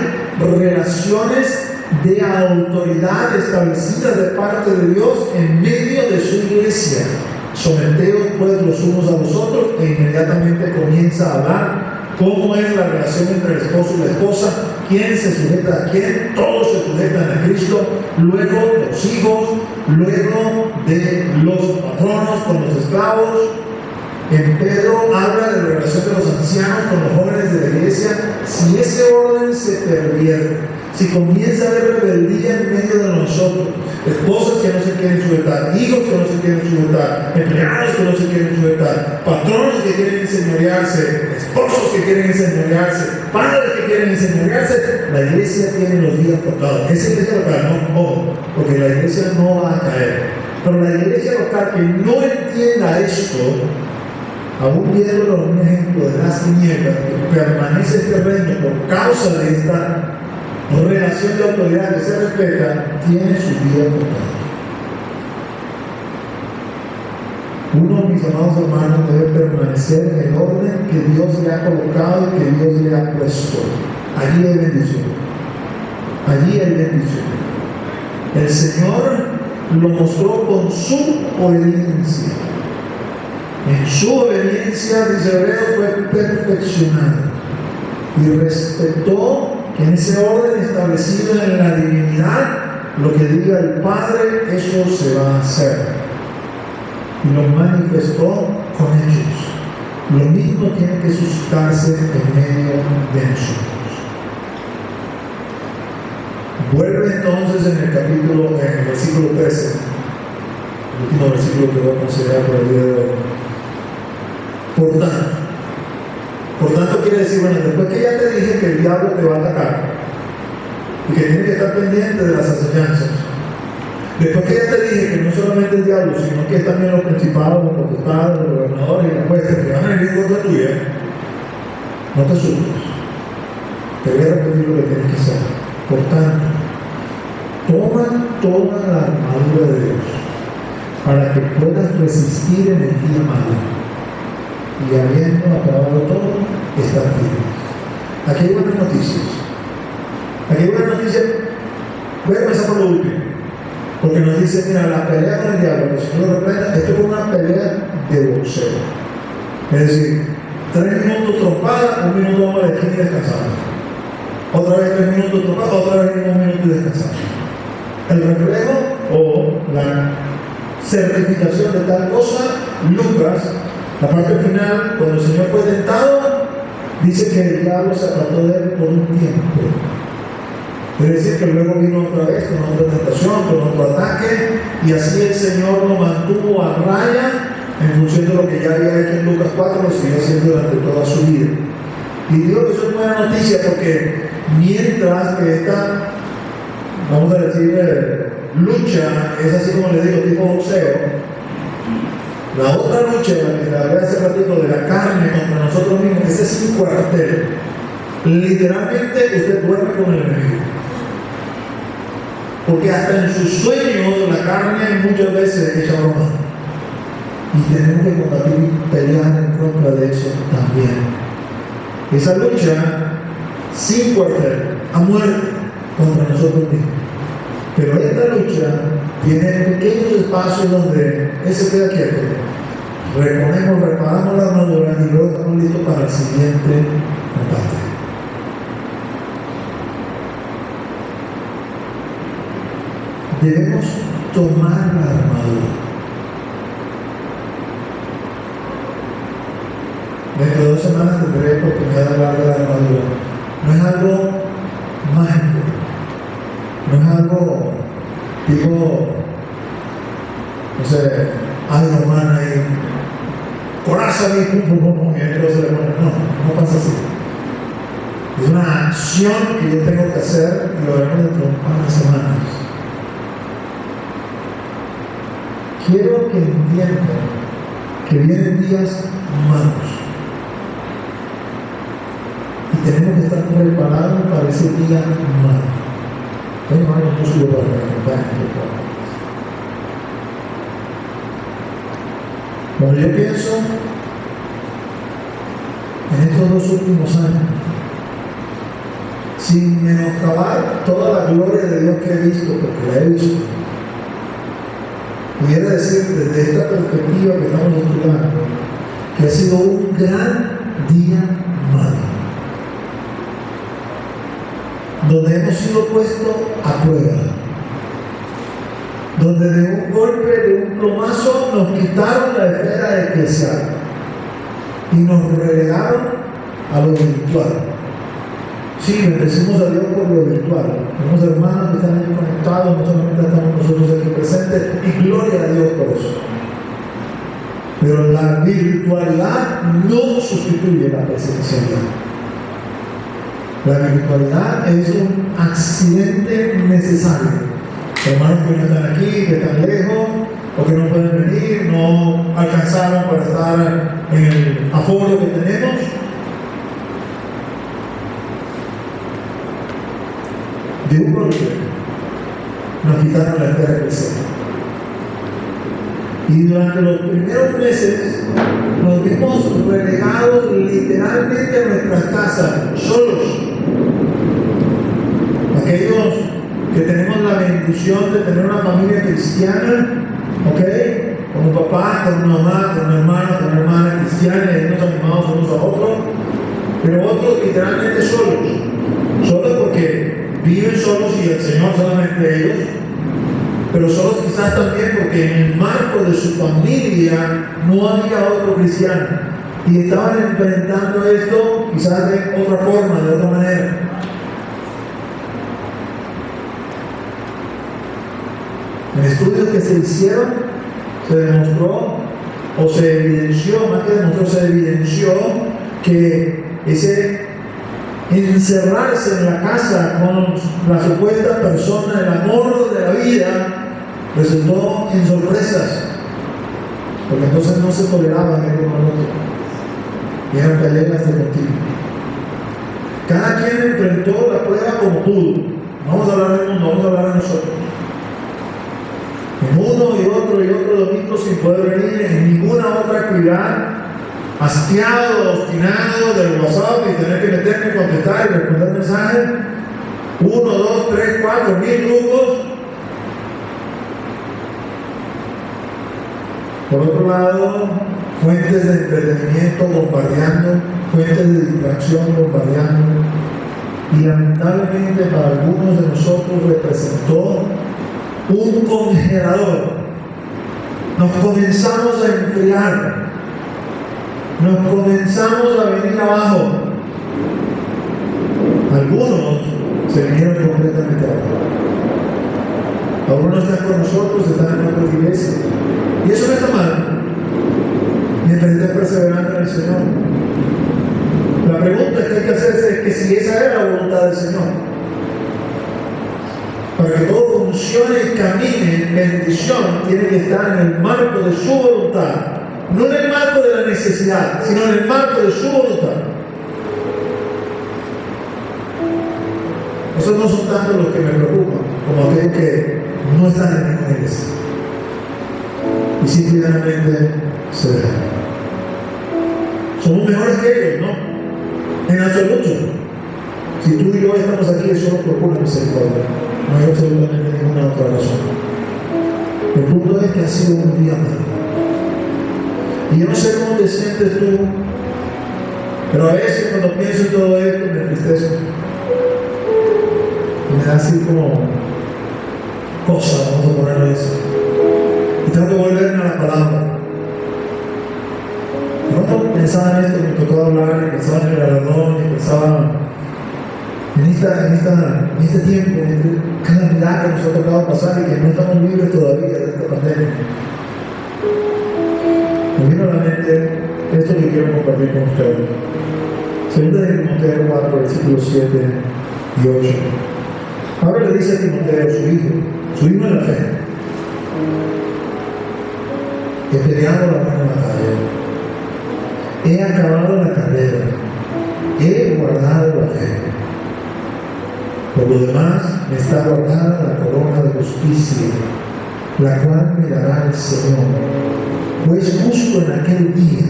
relaciones de autoridad establecidas de parte de Dios en medio de su iglesia. Someteos pues los unos a los otros, e inmediatamente comienza a hablar cómo es la relación entre el esposo y la esposa, quién se sujeta a quién, todos se sujetan a Cristo, luego de los hijos, luego de los patronos con los esclavos. En Pedro habla de la relación de los ancianos con los jóvenes de la iglesia. Si ese orden se pervierte, si comienza a haber rebeldía en medio de nosotros, esposas que no se quieren sujetar, hijos que no se quieren sujetar, empleados que no se quieren sujetar, patronos que quieren enseñorearse, esposos que quieren enseñorearse, padres que quieren enseñorearse, la iglesia tiene los días contados. Esa iglesia local, no, porque la iglesia no va a caer. Pero la iglesia local que no entienda esto, aún viéndolo un ejemplo de las tinieblas, que permanece este reino por causa de esta relación de autoridad que se respeta, tiene su vida contada. Uno, mis amados hermanos, debe permanecer en el orden que Dios le ha colocado y que Dios le ha puesto. Allí hay bendición. Allí hay bendición. El Señor lo mostró con su obediencia. En su obediencia, dice Hebreos, fue perfeccionado y respetó que en ese orden establecido en la divinidad, lo que diga el Padre, eso se va a hacer. Y lo manifestó con hechos. Lo mismo tiene que suscitarse en medio de nosotros. Vuelve entonces en el capítulo, en el versículo 13, el último versículo que voy a considerar por el día de hoy. Por tanto quiere decir, bueno, después que ya te dije que el diablo te va a atacar y que tienes que estar pendiente de las enseñanzas, después que ya te dije que no solamente el diablo, sino que también los principados, los potestades, los gobernadores y las huestes que van a venir contra tuya, no te asustes. Te voy a repetir lo que tienes que hacer. Por tanto, toma toda la armadura de Dios para que puedas resistir en el día malo. Y habiendo acabado todo, estar firme. Aquí hay buenas noticias. Aquí hay buenas noticias. Voy a comenzar por lo último. Porque nos dice, mira, la pelea con el diablo, que el Señor lo reprenda, esto es una pelea de boxeo. Es decir, 3 minutos trompada, 1 minuto vamos a la esquina y descansamos. Otra vez 3 minutos trompada, otra vez 1 minuto y descansamos. El reflejo o la certificación de tal cosa, Lucas, la parte final, cuando el Señor fue tentado, dice que el diablo se apartó de él por un tiempo. Es decir, que luego vino otra vez con otra tentación, con otro ataque, y así el Señor lo mantuvo a raya en función de lo que ya había hecho en Lucas 4, lo siguió haciendo durante toda su vida. Y digo que eso es buena noticia porque mientras que esta, vamos a decir, lucha es así como les digo, tipo boxeo, la otra lucha, la hablé hace ratito, de la carne contra nosotros mismos, ese es un cuartel. Literalmente usted duerme con el enemigo. Porque hasta en sus sueños la carne muchas veces echa broma. Y tenemos que combatir y pelear en contra de eso también. Esa lucha sin cuartel, a muerte contra nosotros mismos. Pero esta lucha tiene pequeños espacios donde Él se queda quieto. Reparamos la armadura y luego estamos listos para el siguiente combate. Debemos tomar la armadura. Dentro de 2 semanas tendré oportunidad de hablar de la armadura. No es algo mágico. No es algo tipo, no sé, Iron Man ahí, coraza ahí, pum, pum, pum, y ahí se le pone. No pasa así. Es una acción que yo tengo que hacer y lo haremos dentro de un par de semanas. Quiero que entiendan que vienen días malos. Y tenemos que estar preparados para ese día malo. Hermano, no subo para que cuando yo pienso en estos 2 últimos años, sin menoscabar toda la gloria de Dios que he visto, porque la he visto, pudiera decir desde esta perspectiva que estamos estudiando, que ha sido un gran día malo, donde hemos sido puestos a prueba, donde de un golpe, de un plomazo, nos quitaron la esfera eclesial y nos relegaron a lo virtual. Sí, bendecimos a Dios por lo virtual. Tenemos hermanos que están ahí conectados, no solamente estamos nosotros aquí presentes, y gloria a Dios por eso. Pero la virtualidad no sustituye la presencialidad. La virtualidad es un accidente necesario. Hermanos que no están aquí, que están lejos, o que no pueden venir, no alcanzaron para estar en el aforo que tenemos. De un golpe nos quitaron la esfera eclesial. Y durante los primeros meses nos vimos relegados literalmente a nuestras casas, solos. Aquellos que tenemos la bendición de tener una familia cristiana, ¿ok? Con un papá, con una mamá, con un hermano, con una hermana cristiana, y nos animamos unos a otros, pero otros literalmente solos porque viven solos y el Señor solamente ellos, pero solos quizás también porque en el marco de su familia no había otro cristiano y estaban enfrentando esto quizás de otra forma, de otra manera. En estudios que se hicieron, se demostró, o se evidenció, más que demostró, se evidenció que ese encerrarse en la casa con la supuesta persona, el amor de la vida, resultó en sorpresas, porque entonces no se toleraban el uno al otro, y eran peleas de continuo. Cada quien enfrentó la prueba como pudo. Vamos a hablar del mundo, vamos a hablar de nosotros. En uno y otro domingo sin poder venir en ninguna otra actividad, hastiado, obstinado del WhatsApp y tener que meterme, contestar y responder mensajes, 1, 2, 3, 4, 1000 grupos. Por otro lado, fuentes de entretenimiento bombardeando, fuentes de distracción bombardeando, y lamentablemente para algunos de nosotros representó un congelador. Nos comenzamos a enfriar, nos comenzamos a venir abajo. Algunos se vinieron completamente abajo. Algunos están con nosotros, están en otras iglesias, y eso no está mal mientras estés perseverando en el Señor. La pregunta que hay que hacerse es que si esa es la voluntad del Señor, para que todo funcione y camine en bendición, tiene que estar en el marco de su voluntad, no en el marco de la necesidad, sino en el marco de su voluntad. Esos no son tanto los que me preocupan. como aquellos que no están en ninguna iglesia y simplemente se dejan. Somos mejores que ellos, ¿no? En absoluto. Si tú y yo estamos aquí es solo por pura misericordia, no hay absolutamente ninguna otra razón. El punto es que ha sido un día malo. Y yo no sé cómo te sientes tú, pero a veces cuando pienso en todo esto me entristezco. Me da así como cosa, vamos a ponerlo eso. Y tengo que volverme a la palabra. Cuando pensaba en esto, me tocó hablar, y pensaba en el galardón, y pensaba en este tiempo, en este calamidad que nos ha tocado pasar y que no estamos libres todavía de esta pandemia. Me vino a la mente esto que quiero compartir con ustedes. Segunda de Timoteo 4, versículos 7 y 8. Ahora le dice a Timoteo, su hijo en la fe: he peleado la buena batalla, he acabado la carrera, he guardado la fe. Por lo demás, me está guardada la corona de justicia, la cual me dará el Señor, pues justo en aquel día,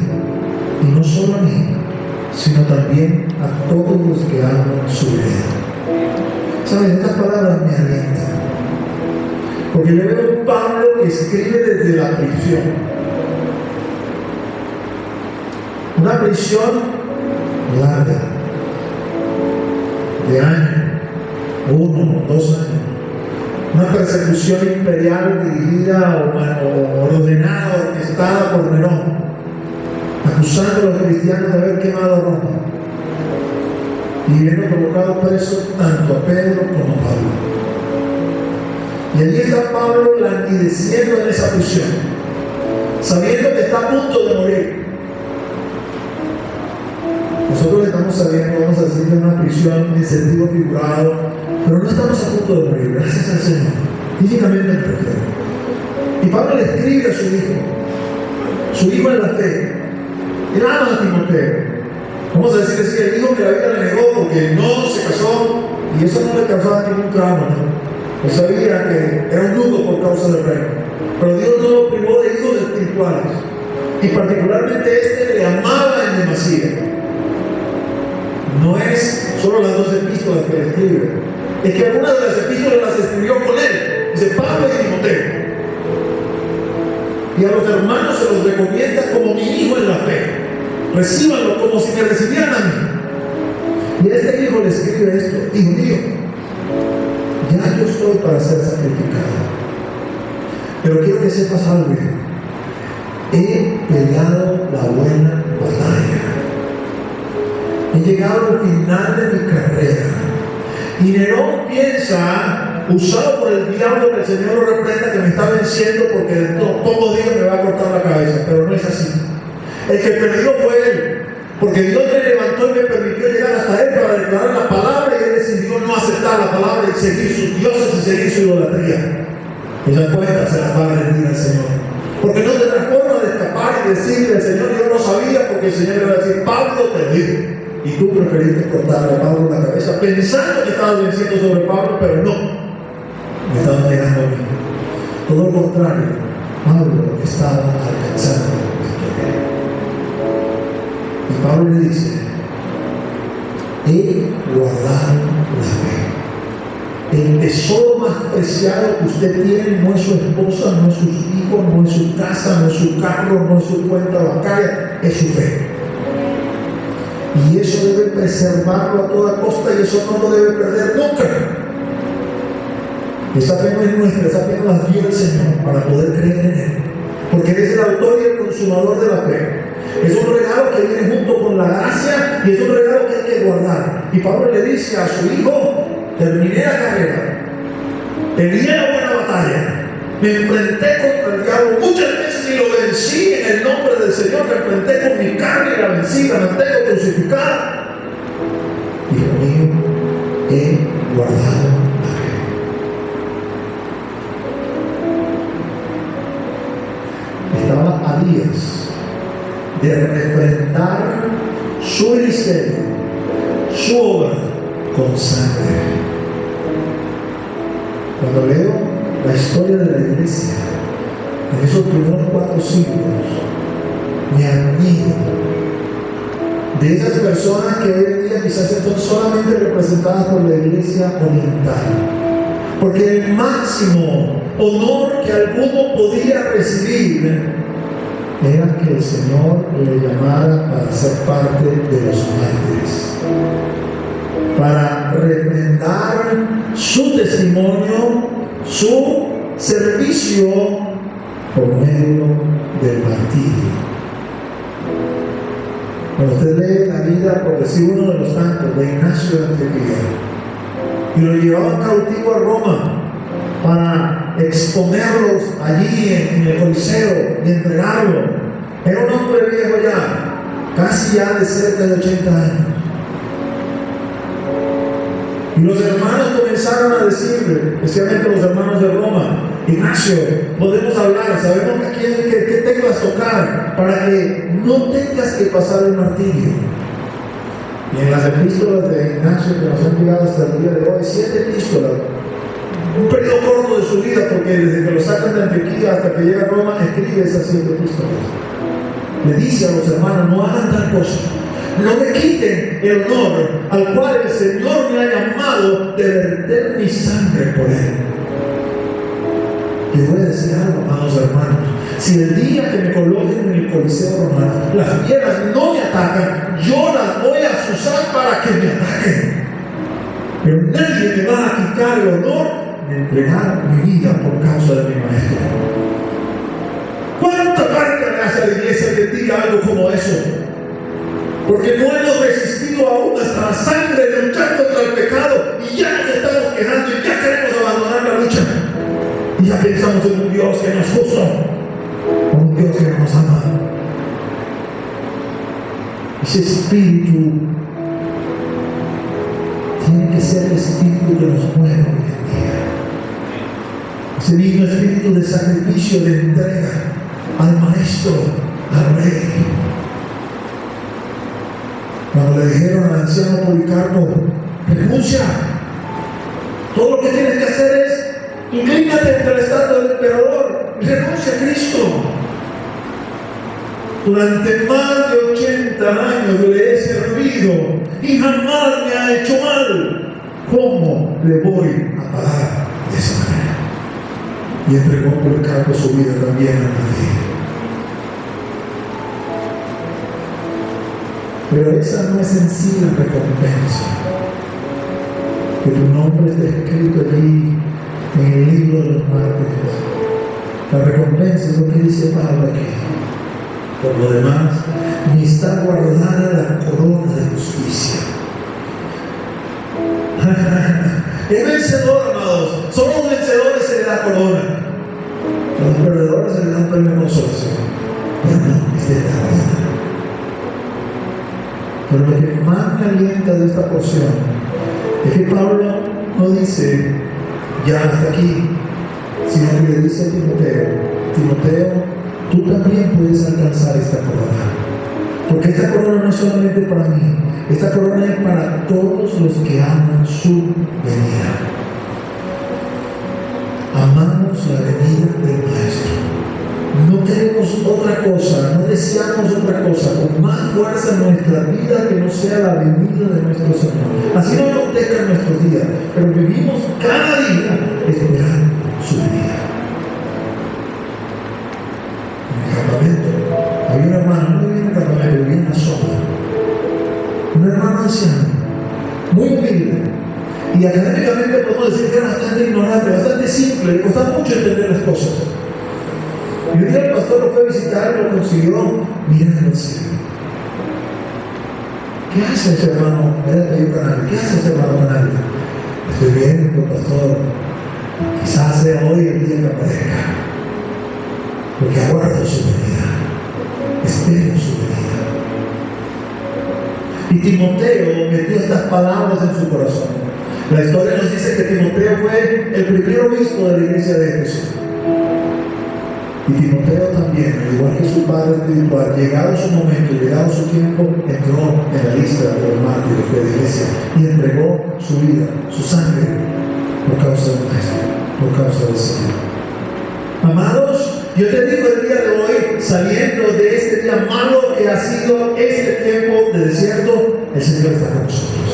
y no solo a mí, sino también a todos los que aman su vida. ¿Sabes? Estas palabras me alientan, porque yo veo a un Pablo que escribe desde la prisión. Una prisión larga, de años, 1 o 2 años. Una persecución imperial dirigida o ordenada, orquestada por Nerón, acusando a los cristianos de haber quemado a Roma y habiendo colocado preso tanto a Pedro como a Pablo. Y allí está Pablo languideciendo en esa prisión, sabiendo que está a punto de morir. Nosotros estamos sabiendo, vamos a decir, de una prisión en sentido figurado, pero no estamos a punto de morir, gracias al Señor, físicamente en perfecto. Y Pablo le escribe a su hijo en la fe, él ama a Timoteo. Vamos a decir así, el hijo que la vida le negó porque no se casó, y eso no le causaba ningún trauma, ¿no? Él sabía que era un luto por causa del reino, pero Dios no lo privó de hijos espirituales, y particularmente le amaba en demasía. No es solo las 2 epístolas que le escribe, es que algunas de las epístolas las escribió con él, dice Pablo y Timoteo. Y a los hermanos se los recomienda como mi hijo en la fe. Recíbanlo como si me recibieran a mí. Y a este hijo le escribe esto: hijo mío, ya yo estoy para ser sacrificado, pero quiero que sepas algo. He peleado la buena batalla, he llegado al final de mi carrera. Y Nerón piensa, usado por el diablo, que el Señor lo reprenda, que me está venciendo porque en pocos días me va a cortar la cabeza, pero no es así. El que perdió fue él, porque Dios me levantó y me permitió llegar hasta él para declarar la palabra, y él decidió no aceptar la palabra y seguir sus dioses y seguir su idolatría. Esa cuenta se las va a rendir al Señor, porque no tendrá forma de escapar y decirle al Señor: yo no sabía, porque el Señor le va a decir: Pablo te dijo, y tú preferiste cortarle a Pablo la cabeza pensando que estabas venciendo sobre Pablo, pero no, me estabas negando a mí. Todo lo contrario, Pablo estaba alcanzando victoria. Y Pablo le dice: he guardado la fe. El tesoro más preciado que usted tiene no es su esposa, no es sus hijos, no es su casa, no es su carro, no es su cuenta bancaria, es su fe. Y eso debe preservarlo a toda costa, y eso no lo debe perder nunca. Esa fe no es nuestra, esa fe nos la dio el Señor para poder creer en Él, porque Él es el autor y el consumador de la fe. Es un regalo que viene junto con la gracia, y es un regalo que hay que guardar. Y Pablo le dice a su hijo: terminé la carrera, peleé la buena batalla, me enfrenté contra el diablo muchas veces y lo vencí en el nombre del Señor. Me enfrenté con mi carne y la vencí, la mantengo crucificada. Hijo mío, he guardado la fe. Estaba a días de refrendar su ministerio, su obra con sangre. cuando leo la historia de la iglesia, en esos primeros 4 siglos, me admiro de esas personas que hoy en día quizás están solamente representadas por la iglesia oriental. Porque el máximo honor que alguno podía recibir era que el Señor le llamara para ser parte de los mártires, para refrendar su testimonio, su servicio por medio del martirio. Cuando usted lee la vida, por decir uno de los tantos, de Ignacio de Antioquía, y lo llevaban cautivo a Roma para exponerlos allí en el Coliseo y entregarlo. Era un hombre viejo ya, casi ya de cerca de 80 años. Y los hermanos comenzaron a decirle, especialmente los hermanos de Roma: Ignacio, podemos hablar, sabemos que teclas tocar para que no tengas que pasar el martirio. Y en las epístolas de Ignacio que nos han llegado hasta el día de hoy, 7 epístolas, un periodo corto de su vida, porque desde que lo sacan de Antioquía hasta que llega a Roma, escribe esas 7 epístolas. Le dice a los hermanos: no hagan tal cosa, no me quiten el honor al cual el Señor me ha llamado de verter mi sangre por él. Les voy a decir algo, amados hermanos: si el día que me coloquen en el Coliseo romano las fieras no me atacan, yo las voy a usar para que me ataquen. Pero nadie me va a quitar el honor de entregar mi vida por causa de mi maestro. ¿Cuánta parte le hace a la iglesia que diga algo como eso? Porque no hemos resistido aún hasta la sangre de luchar contra el pecado y ya nos estamos quejando y ya queremos abandonar la lucha. Y ya pensamos en un Dios que nos justo, un Dios que nos ama. Ese espíritu tiene que ser el espíritu que nos mueve hoy en día. Ese mismo espíritu de sacrificio, de entrega al maestro, al rey. Cuando le dijeron al anciano Policarpo: renuncia, todo lo que tienes que hacer es inclínate ante la estatua del emperador, renuncia a Cristo. Durante más de 80 años le he servido y jamás me ha hecho mal. ¿Cómo le voy a pagar de esa manera? Y entregó Policarpo su vida también a nadie. Pero esa no es en sí la recompensa. Que tu nombre esté escrito allí en el libro de los mártires. La recompensa es lo que dice Pablo aquí. Por lo demás, ni está guardada la corona de justicia. Es vencedor, amados. Solo a los vencedores se le da corona. A los perdedores se les da un premio de consolación. Pero no, esta es la corona. Pero lo que más me alienta de esta porción es que Pablo no dice ya hasta aquí, sino que le dice a Timoteo: Timoteo, tú también puedes alcanzar esta corona. Porque esta corona no es solamente para mí, esta corona es para todos los que aman su venida. Amamos la venida del Maestro. No queremos otra cosa, no deseamos otra cosa con más fuerza en nuestra vida que no sea la venida de nuestro Señor. Así no acontezca nuestros días, pero vivimos cada día esperando su venida. En el campamento había un hermano, no vivía en el campamento, vivía en la zona. Un hermano anciano, muy humilde. Y académicamente podemos decir que era bastante ignorante, bastante simple, le costaba mucho entender las cosas. Y un día el pastor lo fue a visitar y lo consiguió mirando al cielo. ¿Qué hace ese hermano? ¿Qué hace ese hermano Canario? Estoy viendo, pastor. Quizás sea hoy el día que aparezca. Porque aguardo su venida. Espero su venida. Y Timoteo metió estas palabras en su corazón. La historia nos dice que Timoteo fue el primer obispo de la iglesia de Éfeso. Y Timoteo también, al igual que su padre espiritual, llegado su momento, llegado su tiempo, entró en la lista de los mártires de la iglesia y entregó su vida, su sangre, por causa del Maestro. por causa del Señor. Amados, yo te digo el día de hoy, saliendo de este día malo que ha sido este tiempo de desierto, el Señor está con nosotros.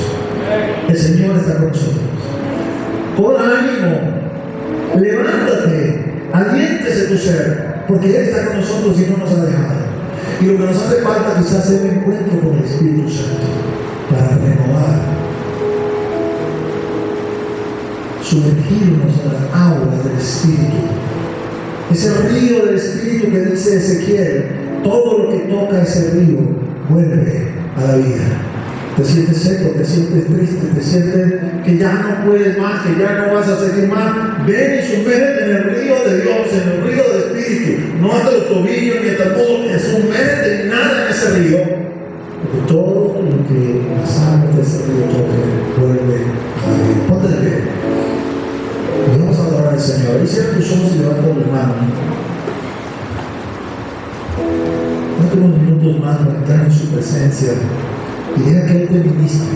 El Señor está con nosotros. Con ánimo, levántate, aliéntese tu ser, porque Él está con nosotros y no nos ha dejado. Y lo que nos hace falta quizás es el encuentro con el Espíritu Santo para renovar, sumergirnos en las aguas del Espíritu. Ese río del Espíritu que dice Ezequiel, todo lo que toca ese río vuelve a la vida. Te sientes seco, te sientes triste, te sientes que ya no puedes más, que ya no vas a seguir más. Ven y sumérgete en el río de Dios, en el río del Espíritu. No hasta los tobillos ni hasta el mundo, sumérgete y nada en ese río. Porque todo lo que las aguas de ese río toque vuelve a la vida. Ponte de pie. Y vamos a adorar al Señor. Y cierra tus ojos y levanta las manos. Date unos minutos más para entrar en su presencia. Y deja que Él te ministre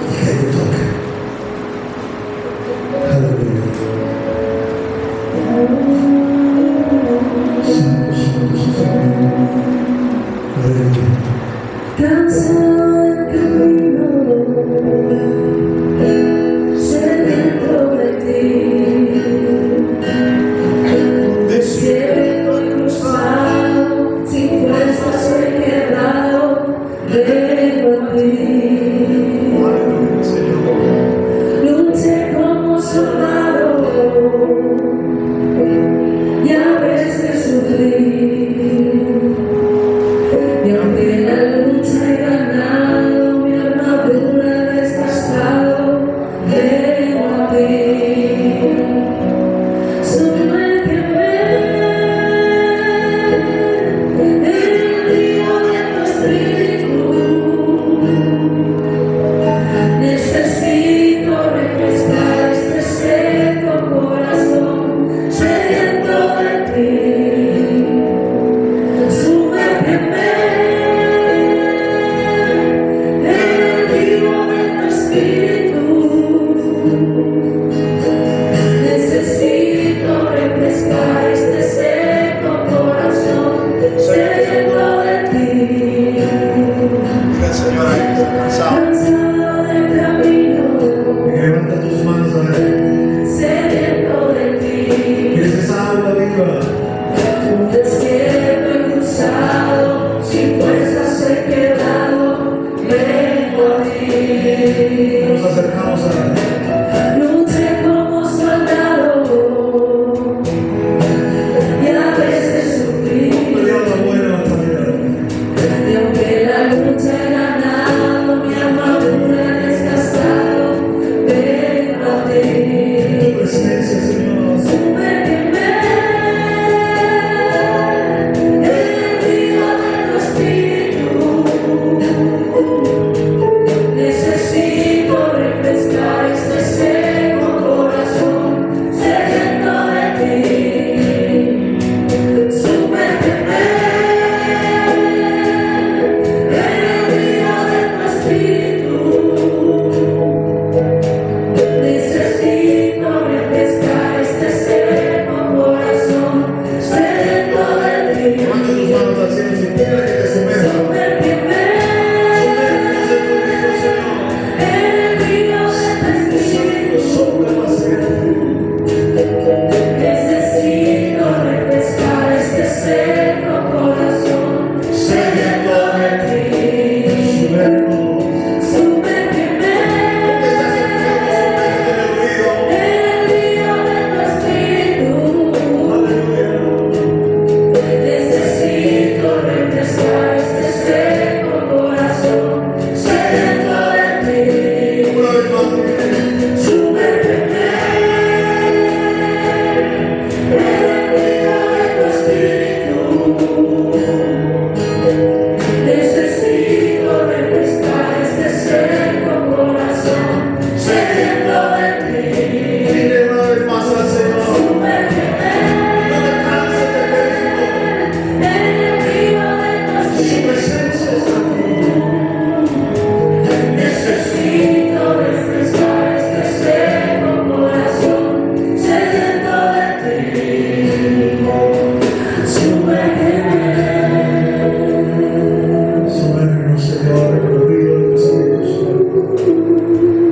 y que Él te toque. Aleluya. Santo, santo, santo. Aleluya. Cansado el camino, sediento de ti, desierto y cruzado, sin fuerzas he quedado. Vengo a ti,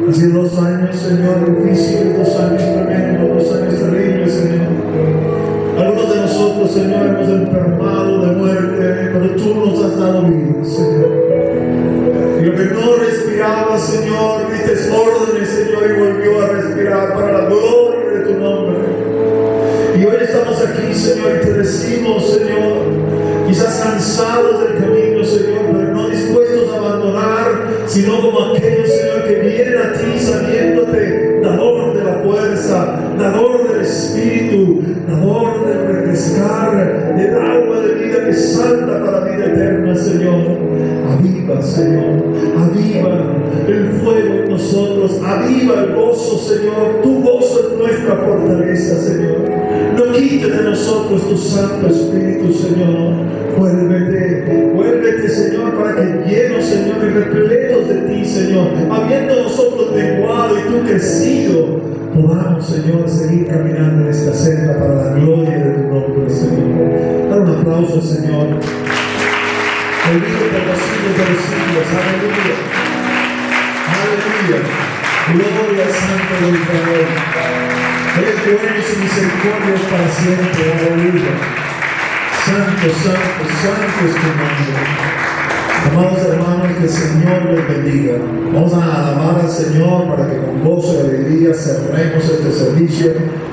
Han sido 2 años, Señor, difíciles, 2 años tremendos, 2 años terribles, Señor. Algunos de nosotros, Señor, hemos enfermado de muerte, pero tú nos has dado vida, Señor. Y lo que no respiraba, Señor, diste órdenes, Señor, y volvió a respirar para la gloria de tu nombre. Y hoy estamos aquí, Señor, y te decimos, Señor, quizás cansados del camino, Señor, pero no dispuestos a abandonar, sino como aquellos, Señor, que vienen a ti sabiéndote dador de la fuerza, dador del espíritu, dador de refrescar, del agua de vida que salta para vida eterna, Señor. Aviva, Señor, aviva el fuego en nosotros, aviva el gozo, Señor. Tu gozo es nuestra fortaleza, Señor. No quites de nosotros tu Santo Espíritu, Señor. Vuélvete, Señor, para que llenos, Señor, y repletos de ti, Señor, habiendo nosotros menguado y tú crecido, podamos, Señor, seguir caminando en esta senda para la gloria de tu nombre, Señor. Dar un aplauso, Señor. Bendito por los siglos de los siglos. Aleluya. Aleluya. Gloria al Santo de Israel. Eres bueno y su misericordia es para siempre. Aleluya. Santo, santo, santo es tu nombre. Amados hermanos, que el Señor les bendiga. Vamos a alabar al Señor para que con gozo y alegría cerremos este servicio.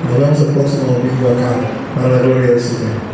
Nos vemos el próximo domingo acá, para la gloria del Señor.